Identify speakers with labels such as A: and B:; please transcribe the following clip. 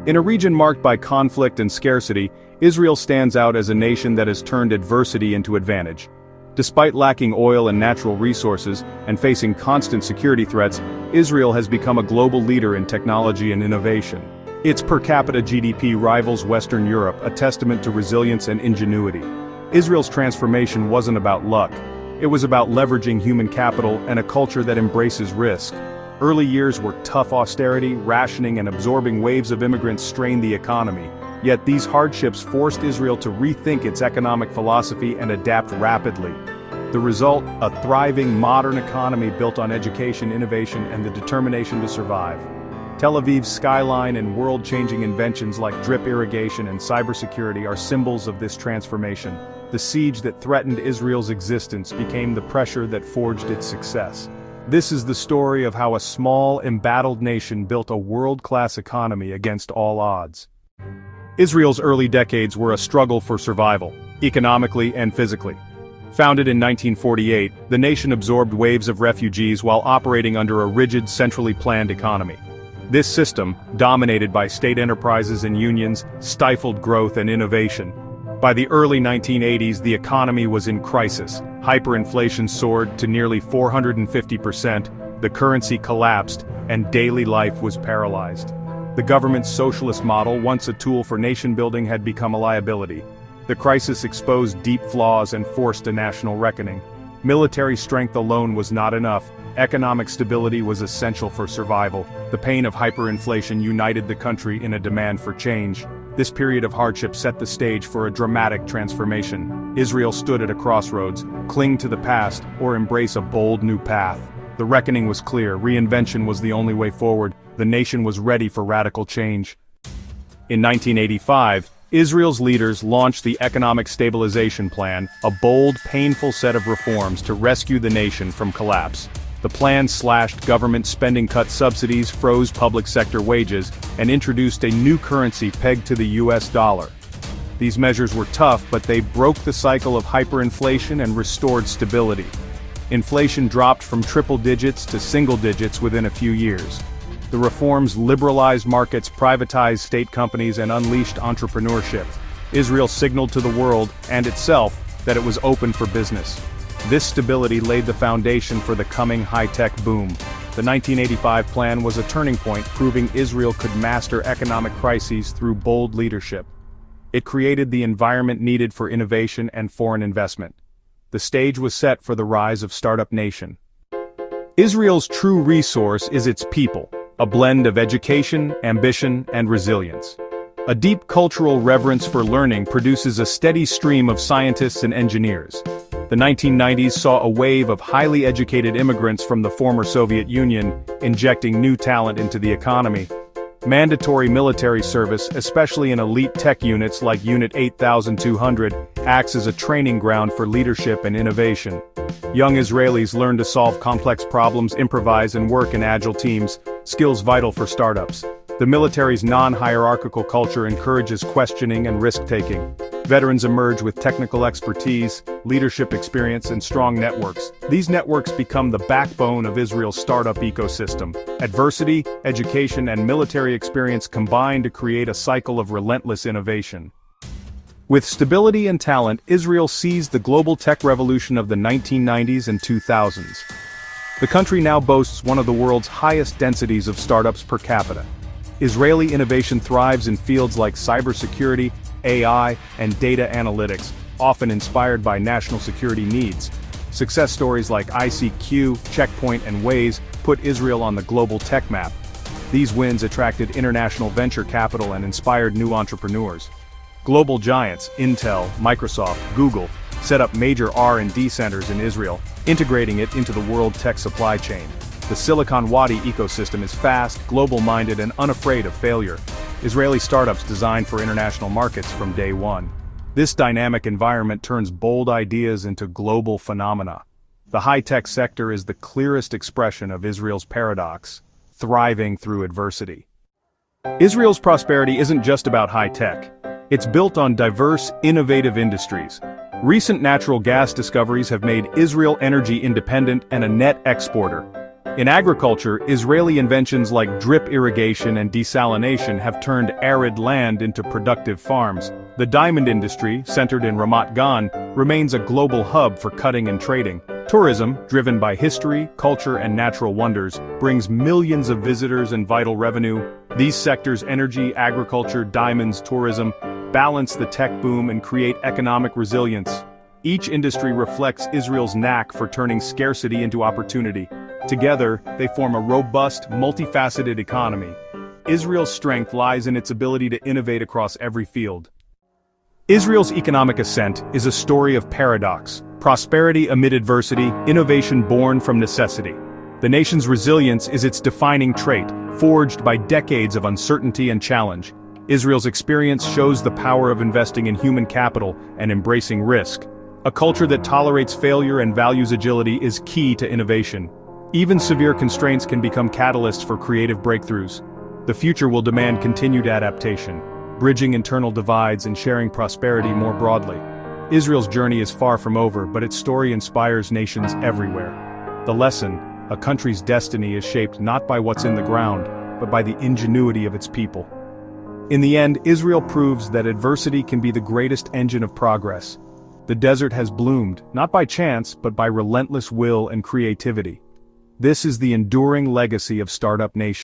A: In a region marked by conflict and scarcity, Israel stands out as a nation that has turned adversity into advantage. Despite lacking oil and natural resources, and facing constant security threats, Israel has become a global leader in technology and innovation. Its per capita GDP rivals Western Europe, a testament to resilience and ingenuity. Israel's transformation wasn't about luck. It was about leveraging human capital and a culture that embraces risk. Early years were tough. Austerity, rationing, and absorbing waves of immigrants strained the economy. Yet these hardships forced Israel to rethink its economic philosophy and adapt rapidly. The result, a thriving modern economy built on education, innovation, and the determination to survive. Tel Aviv's skyline and world-changing inventions like drip irrigation and cybersecurity are symbols of this transformation. The siege that threatened Israel's existence became the pressure that forged its success. This is the story of how a small, embattled nation built a world-class economy against all odds. Israel's early decades were a struggle for survival, economically and physically. Founded in 1948, the nation absorbed waves of refugees while operating under a rigid, centrally planned economy. This system, dominated by state enterprises and unions, stifled growth and innovation. By the early 1980s, the economy was in crisis. Hyperinflation soared to nearly 450%, the currency collapsed, and daily life was paralyzed. The government's socialist model, once a tool for nation-building, had become a liability. The crisis exposed deep flaws and forced a national reckoning. Military strength alone was not enough. Economic stability was essential for survival. The pain of hyperinflation united the country in a demand for change. This period of hardship set the stage for a dramatic transformation. Israel stood at a crossroads: cling to the past or embrace a bold new path. The reckoning was clear. Reinvention was the only way forward. The nation was ready for radical change. In 1985, Israel's leaders launched the Economic Stabilization Plan, a bold, painful set of reforms to rescue the nation from collapse. The plan slashed government spending, cut subsidies, froze public sector wages, and introduced a new currency pegged to the US dollar. These measures were tough, but they broke the cycle of hyperinflation and restored stability. Inflation dropped from triple digits to single digits within a few years. The reforms liberalized markets, privatized state companies, and unleashed entrepreneurship. Israel signaled to the world, and itself, that it was open for business. This stability laid the foundation for the coming high-tech boom. The 1985 plan was a turning point, proving Israel could master economic crises through bold leadership. It created the environment needed for innovation and foreign investment. The stage was set for the rise of Startup Nation. Israel's true resource is its people, a blend of education, ambition, and resilience. A deep cultural reverence for learning produces a steady stream of scientists and engineers. The 1990s saw a wave of highly educated immigrants from the former Soviet Union, injecting new talent into the economy. Mandatory military service, especially in elite tech units like Unit 8200, acts as a training ground for leadership and innovation. Young Israelis learn to solve complex problems, improvise, and work in agile teams, skills vital for startups. The military's non-hierarchical culture encourages questioning and risk-taking. Veterans emerge with technical expertise, leadership experience, and strong networks. These networks become the backbone of Israel's startup ecosystem. Adversity, education, and military experience combine to create a cycle of relentless innovation. With stability and talent, Israel seized the global tech revolution of the 1990s and 2000s. The country now boasts one of the world's highest densities of startups per capita. Israeli innovation thrives in fields like cybersecurity, AI, and data analytics, often inspired by national security needs. Success stories like ICQ, Checkpoint, and Waze put Israel on the global tech map. These wins attracted international venture capital and inspired new entrepreneurs. Global giants, Intel, Microsoft, Google, set up major R&D centers in Israel, integrating it into the world tech supply chain. The Silicon Valley ecosystem is fast, global-minded, and unafraid of failure. Israeli startups designed for international markets from day one. This dynamic environment turns bold ideas into global phenomena. The high-tech sector is the clearest expression of Israel's paradox, thriving through adversity. Israel's prosperity isn't just about high-tech. It's built on diverse, innovative industries. Recent natural gas discoveries have made Israel energy independent and a net exporter. In agriculture, Israeli inventions like drip irrigation and desalination have turned arid land into productive farms. The diamond industry, centered in Ramat Gan, remains a global hub for cutting and trading. Tourism, driven by history, culture, and natural wonders, brings millions of visitors and vital revenue. These sectors, energy, agriculture, diamonds, tourism, balance the tech boom and create economic resilience. Each industry reflects Israel's knack for turning scarcity into opportunity. Together, they form a robust, multifaceted economy. Israel's strength lies in its ability to innovate across every field. Israel's economic ascent is a story of paradox, prosperity amid adversity, innovation born from necessity. The nation's resilience is its defining trait, forged by decades of uncertainty and challenge. Israel's experience shows the power of investing in human capital and embracing risk. A culture that tolerates failure and values agility is key to innovation. Even severe constraints can become catalysts for creative breakthroughs. The future will demand continued adaptation, bridging internal divides and sharing prosperity more broadly. Israel's journey is far from over, but its story inspires nations everywhere. The lesson: a country's destiny is shaped not by what's in the ground, but by the ingenuity of its people. In the end, Israel proves that adversity can be the greatest engine of progress. The desert has bloomed, not by chance, but by relentless will and creativity. This is the enduring legacy of Startup Nation.